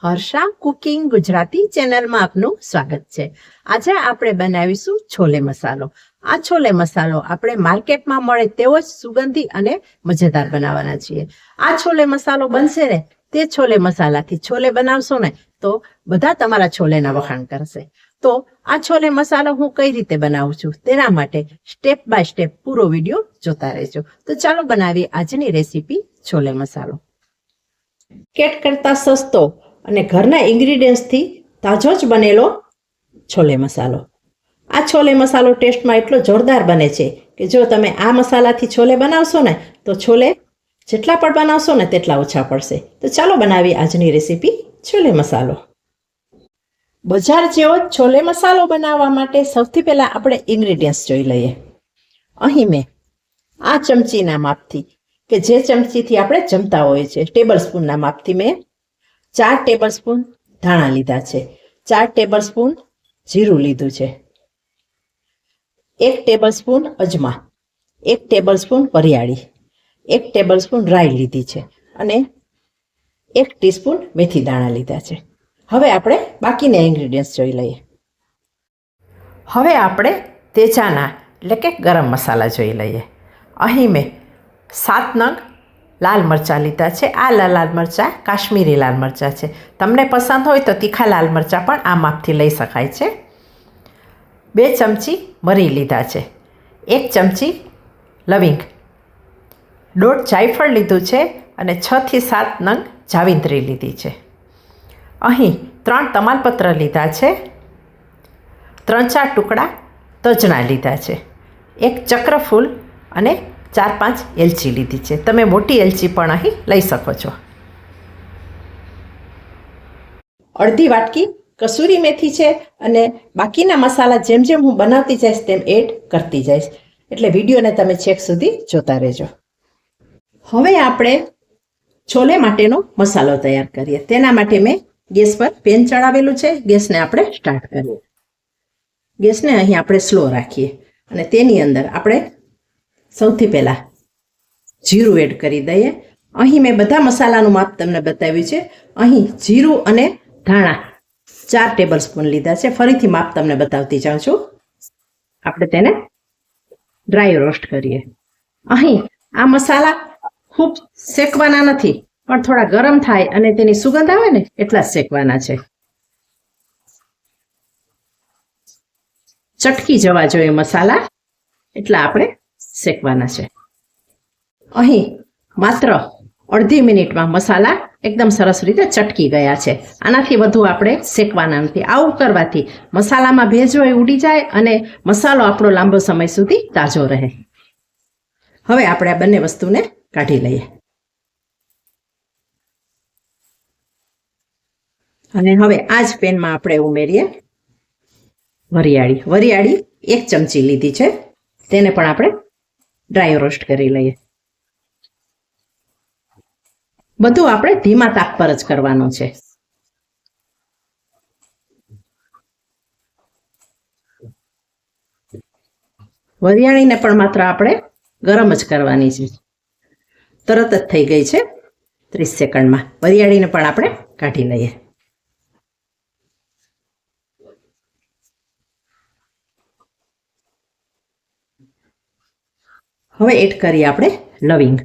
Harsha cooking Gujarati ચેનલમાં આપનું સ્વાગત છે। આજે આપણે બનાવીશું છોલે મસાલો। આ છોલે મસાલો આપણે માર્કેટમાં મળે તેવો જ સુગંધી અને મજેદાર બનાવવાના છીએ। આ છોલે મસાલો બનશે ને તે છોલે મસાલાથી છોલે બનાવશો ને તો બધા તમારા છોલેના વખાણ કરશે। તો આ છોલે મસાલો હું કઈ રીતે બનાવું છું તેના માટે સ્ટેપ બાય સ્ટેપ પૂરો વિડીયો જોતા રહેજો। તો ચાલો બનાવીએ આજની રેસીપી છોલે મસાલો। કેટ કરતા સસ્તો અને ઘરના ઇન્ગ્રીડિયન્ટ્સથી તાજો જ બનેલો છોલે મસાલો। આ છોલે મસાલો ટેસ્ટમાં એટલો જોરદાર બને છે કે જો તમે આ મસાલાથી છોલે બનાવશો ને તો છોલે જેટલા પણ બનાવશો ને તેટલા ઓછા પડશે। તો ચાલો બનાવીએ આજની રેસીપી છોલે મસાલો। બજાર જેવો છોલે મસાલો બનાવવા માટે સૌથી પહેલાં આપણે ઇન્ગ્રીડિયન્ટ્સ જોઈ લઈએ। અહીં મેં આ ચમચીના માપથી કે જે ચમચીથી આપણે જમતા હોઈએ છીએ ટેબલ સ્પૂનના માપથી મેં 4 ટેબલ સ્પૂન ધાણા લીધા છે, 4 ટેબલ સ્પૂન જીરું લીધું છે, 1 ટેબલ સ્પૂન અજમા, 1 ટેબલ સ્પૂન વરિયાળી, 1 ટેબલ સ્પૂન રાઈ લીધી છે અને 1 ટીસ્પૂન મેથી દાણા લીધા છે। હવે આપણે બાકીના ઇન્ગ્રીડિયન્ટ્સ જોઈ લઈએ। હવે આપણે તેજાના એટલે કે ગરમ મસાલા જોઈ લઈએ। અહીં મેં 7 નંગ લાલ મરચાં લીધા છે। આ લાલ મરચાં કાશ્મીરી લાલ મરચાં છે। તમને પસંદ હોય તો તીખા લાલ મરચાં પણ આ માપથી લઈ શકાય છે। 2 ચમચી મરી લીધા છે, 1 ચમચી લવિંગ, 1/2 જાયફળ લીધું છે અને 6 થી 7 નંગ જાવિત્રી લીધી છે। અહીં 3 તમાલપત્ર લીધા છે, 3-4 ટુકડા તજના લીધા છે, 1 ચક્રફૂલ અને 4-5 એલચી લીધી છે। તમે મોટી એલચી પણ અહીં લઈ શકો છો। અડધી વાટકી કસૂરી મેથી છે અને બાકીના મસાલા જેમ જેમ હું બનાવતી જઈશ તેમ એડ કરતી જઈશ, એટલે વિડીયોને તમે છેક સુધી જોતા રહેજો। હવે આપણે છોલે માટેનો મસાલો તૈયાર કરીએ। તેના માટે મેં ગેસ પર પેન ચડાવેલું છે। ગેસને આપણે સ્ટાર્ટ કરીએ। ગેસને અહીં આપણે સ્લો રાખીએ અને તેની અંદર આપણે સૌથી પહેલાં જીરું એડ કરી દઈએ। અહીં મેં બધા મસાલાનું માપ તમને બતાવ્યું છે। અહીં જીરું અને ધાણા 4 ટેબલ સ્પૂન લીધા છે। ફરીથી માપ તમને બતાવતી જાઉં છું। આપણે તેને ડ્રાય રોસ્ટ કરીએ। અહીં આ મસાલા ખૂબ શેકવાના નથી, પણ થોડા ગરમ થાય અને તેની સુગંધ આવે ને એટલા જ શેકવાના છે। ચટકી જવા જોઈએ મસાલા એટલા આપણે શેકવાના છે। અહીં માત્ર અડધી મિનિટમાં મસાલા એકદમ સરસ રીતે ચટકી ગયા છે। આનાથી વધુ આપણે શેકવાના નથી। આવું કરવાથી મસાલામાં ભેજ હોય ઉડી જાય અને મસાલો આપણો લાંબો સમય સુધી તાજો રહે। હવે આપણે આ બંને વસ્તુને કાઢી લઈએ અને હવે આ જ પેનમાં આપણે ઉમેરીએ વરિયાળી। વરિયાળી 1 ચમચી લીધી છે, તેને પણ આપણે ડ્રાય રોસ્ટ કરી લઈએ। બધું આપણે ધીમા તાપ પર જ કરવાનું છે। વરિયાળીને પણ માત્ર આપણે ગરમ જ કરવાની છે। તરત જ થઈ ગઈ છે 30 સેકન્ડમાં। વરિયાળીને પણ આપણે કાઢી લઈએ। હવે એડ કરીએ આપણે લવિંગ।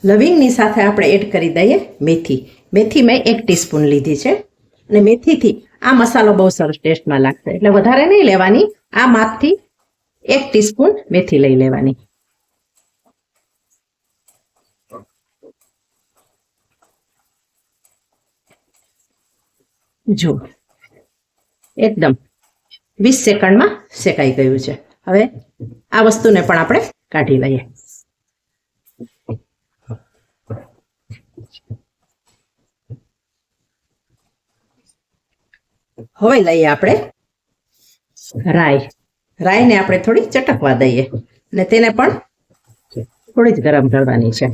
લવિંગની સાથે આપણે એડ કરી દઈએ મેથી। મેથી મેં 1 ટીસ્પૂન લીધી છે અને મેથીથી આ મસાલો બહુ સરસ ટેસ્ટમાં લાગશે, એટલે વધારે નહીં લેવાની। આ માપથી 1 ટીસ્પૂન મેથી લઈ લેવાની। જો એકદમ 20 સેકન્ડમાં શેકાઈ ગયું છે। હવે આ વસ્તુને પણ આપણે કાઢી લઈએ। હવે લઈએ આપણે રાઈ। રાઈને આપણે થોડી ચટકવા દઈએ અને તેને પણ થોડી જ ગરમ કરવાની છે।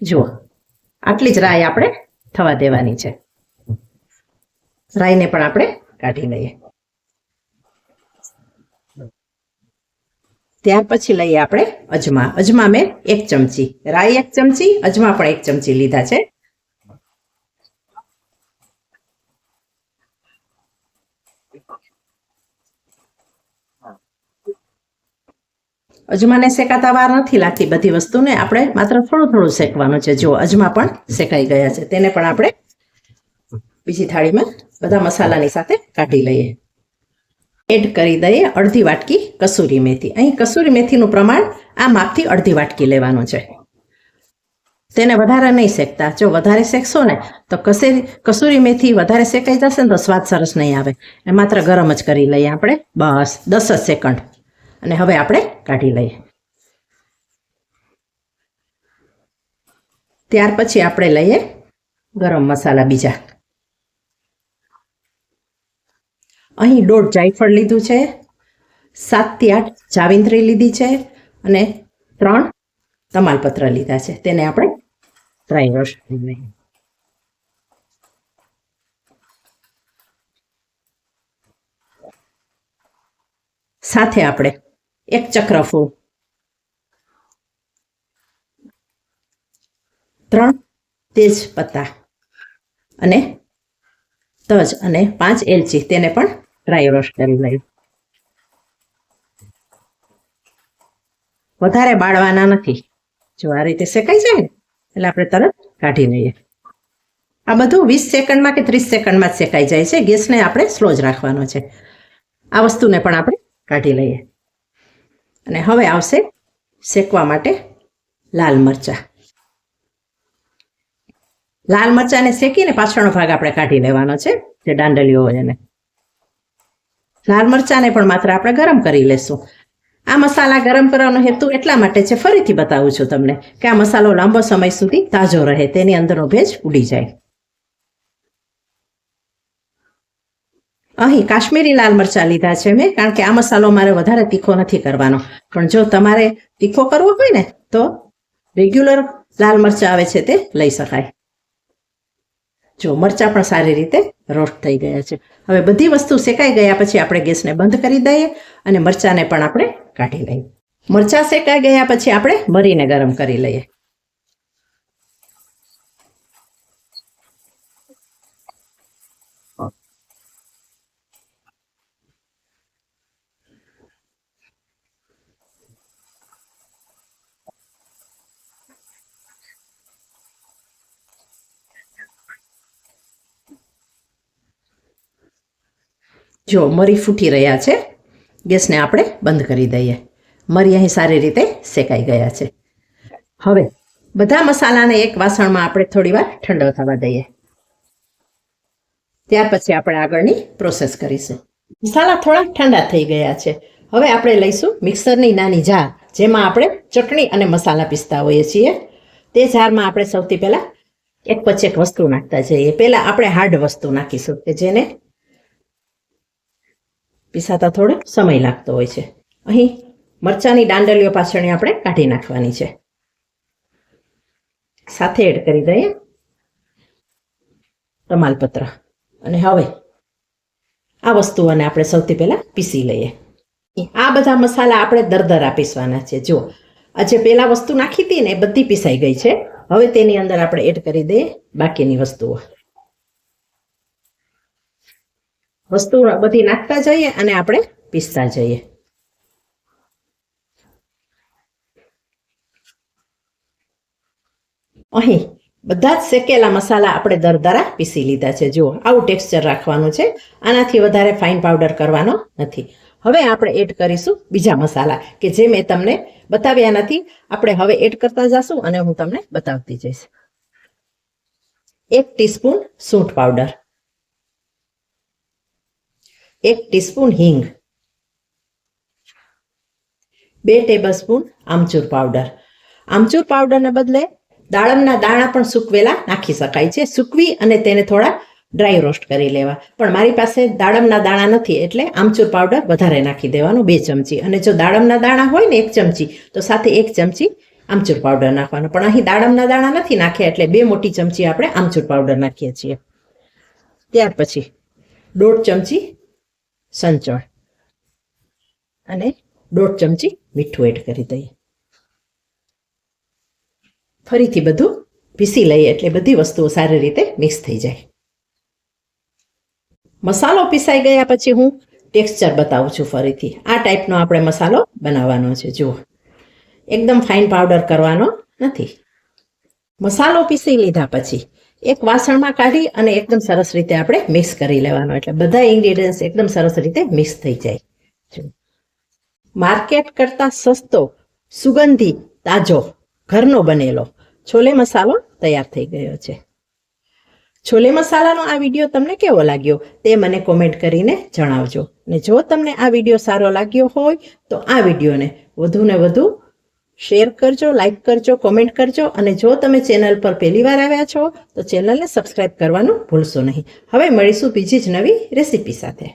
જુઓ આટલી જ રાઈ આપણે થવા દેવાની છે। રાઈને પણ આપણે કાઢી લઈએ। ત્યાર પછી લઈએ આપણે અજમા. અજમા મેં 1 ચમચી, રાઈ 1 ચમચી, અજમા પણ 1 ચમચી લીધા છે. અજમાને શેકાતા વાર નથી લાગતી, બધી વસ્તુને આપણે માત્ર થોડું થોડું શેકવાનું છે. જો અજમા પણ શેકાઈ ગયા છે, તેને પણ આપણે બીજી થાળીમાં બધા મસાલાની સાથે કાઢી લઈએ. એડ કરી દઈએ અડધી વાટકી કસૂરી મેથી. અહીં કસૂરી મેથીનું પ્રમાણ આ માપથી અડધી વાટકી લેવાનું છે. તેને વધારે નહીં શેકતા. જો વધારે શેકશો ને તો કસૂરી મેથી વધારે શેકાઈ જશે ને તો સ્વાદ સરસ નહીં આવે. એ માત્ર ગરમ જ કરી લઈએ આપણે, બસ 10 જ સેકન્ડ. અને હવે આપણે કાઢી લઈએ. ત્યાર પછી આપણે લઈએ ગરમ મસાલા બીજા. અહીં 1.5 જાયફળ લીધું છે, 7 થી 8 જાવિત્રી લીધી છે અને 3 તમાલપત્ર લીધા છે. તેને આપણે ડ્રાય રોસ્ટ કરી લઈએ. સાથે આપણે 1 ચક્રફૂલ, 3 તેજ પત્તા અને તજ અને 5 એલચી, તેને પણ ડ્રાય રોસ્ટ કરી લઈએ. વધારે બાળવાના નથી. જો આ રીતે શેકાઈ જાય ને એટલે આપણે તરત કાઢી લઈએ. આ બધું 20 સેકન્ડમાં કે 30 સેકન્ડમાં જ શેકાઈ જાય છે. ગેસને આપણે સ્લો જ રાખવાનો છે. આ વસ્તુને પણ આપણે કાઢી લઈએ. અને હવે આવશે શેકવા માટે લાલ મરચાં. લાલ મરચાંને શેકીને પાછળનો ભાગ આપણે કાઢી લેવાનો છે, જે દાંડલીઓ હોય એને. લાલ મરચાંને પણ માત્ર આપણે ગરમ કરી લેશું. આ મસાલા ગરમ કરવાનો હેતુ એટલા માટે છે, ફરીથી બતાવું છું તમને, કે આ મસાલો લાંબો સમય સુધી તાજો રહે, તેની અંદરનો ભેજ ઉડી જાય. અહીં કાશ્મીરી લાલ મરચાં લીધા છે મેં, કારણ કે આ મસાલો મારે વધારે તીખો નથી કરવાનો. પણ જો તમારે તીખો કરવો હોય ને તો રેગ્યુલર લાલ મરચાં આવે છે તે લઈ શકાય. જો મરચાં પણ સારી રીતે રોસ્ટ થઈ ગયા છે. હવે બધી વસ્તુ શેકાઈ ગયા પછી આપણે ગેસને બંધ કરી દઈએ અને મરચાંને પણ આપણે કાઢી લઈએ. મરચાં શેકાઈ ગયા પછી આપણે મરીને ગરમ કરી લઈએ. જો મરી ફૂટી રહ્યા છે, ગેસને આપણે બંધ કરી દઈએ. મરી અહીં સારી રીતે શેકાઈ ગયા છે. હવે બધા મસાલાને એક વાસણમાં આપણે થોડી વાર ઠંડો થવા દઈએ. ત્યાર પછી આપણે આગળની પ્રોસેસ કરીશું. મસાલા થોડા ઠંડા થઈ ગયા છે. હવે આપણે લઈશું મિક્સરની નાની જાર, જેમાં આપણે ચટણી અને મસાલા પીસતા હોઈએ છીએ. તે જારમાં આપણે સૌથી પહેલાં એક પછી એક વસ્તુ નાખતા જઈએ. પહેલાં આપણે હાર્ડ વસ્તુ નાખીશું, કે જેને પીસાતા થોડો સમય લાગતો હોય છે. અહીં મરચાંની દાંડલીઓ પાછળની આપણે કાઢી નાખવાની છે. સાથે એડ કરી દઈએ તમાલપત્ર. અને હવે આ વસ્તુઓને આપણે સૌથી પહેલાં પીસી લઈએ. આ બધા મસાલા આપણે દરદરા પીસવાના છે. જો આજે પહેલા વસ્તુ નાખી હતી ને એ બધી પીસાઈ ગઈ છે. હવે તેની અંદર આપણે એડ કરી દઈએ બાકીની વસ્તુઓ. વસ્તુ બધી નાખતા જઈએ અને આપણે પીસતા જઈએ. અહીં બધા જ શેકેલા મસાલા આપણે દરદરા પીસી લીધા છે. જુઓ આવું ટેક્સચર રાખવાનું છે, આનાથી વધારે ફાઇન પાવડર કરવાનો નથી. હવે આપણે એડ કરીશું બીજા મસાલા, કે જે મેં તમને બતાવ્યા નથી. આપણે હવે એડ કરતા જશું અને હું તમને બતાવતી જઈશ. 1 ટીસ્પૂન સૂંઠ પાવડર, 1 ટીસ્પૂન હિંગ, 2 ટેબલસ્પૂન આમચૂર પાવડર. આમચૂર પાવડરને બદલે દાડમના દાણા પણ સૂકવેલા નાખી શકાય છે. સૂકવી અને તેને થોડા ડ્રાય રોસ્ટ કરી લેવા. પણ મારી પાસે દાડમના દાણા નથી એટલે આમચૂર પાવડર વધારે નાખી દેવાનું, 2 ચમચી. અને જો દાડમના દાણા હોય ને 1 ચમચી, તો સાથે 1 ચમચી આમચૂર પાવડર નાખવાનો. પણ અહીં દાડમના દાણા નથી નાખ્યા એટલે 2 મોટી ચમચી આપણે આમચૂર પાવડર નાખીએ છીએ. ત્યાર પછી 1.5 ચમચી સંચળ અને 1/2 ચમચી મીઠું એડ કરી દઈએ. ફરીથી બધું પીસી લઈએ એટલે બધી વસ્તુઓ સારી રીતે મિક્સ થઈ જાય. મસાલો પીસાઈ ગયા પછી હું ટેક્સચર બતાવું છું ફરીથી. આ ટાઈપનો આપણે મસાલો બનાવવાનો છે. જુઓ, એકદમ ફાઇન પાવડર કરવાનો નથી. મસાલો પીસી લીધા પછી એક વાસણમાં કાઢી અને એકદમ સરસ રીતે આપણે મિક્સ કરી લેવાનો, એટલે બધા ઇન્ગ્રેડિયન્ટ્સ એકદમ સરસ રીતે મિક્સ થઈ જાય. માર્કેટ કરતાં સસ્તો, સુગંધી, તાજો, ઘરનો બનેલો છોલે મસાલો તૈયાર થઈ ગયો છે. છોલે મસાલાનો આ વિડીયો તમને કેવો લાગ્યો તે મને કોમેન્ટ કરીને જણાવજો. અને જો તમને આ વિડીયો સારો લાગ્યો હોય તો આ વિડીયોને વધુને વધુ શેર કરજો, લાઈક કરજો, કોમેન્ટ કરજો. અને જો તમે ચેનલ પર પહેલી વાર આવ્યા છો તો ચેનલને સબસ્ક્રાઈબ કરવાનું ભૂલશો નહીં. હવે મળીશું બીજી જ નવી રેસીપી સાથે.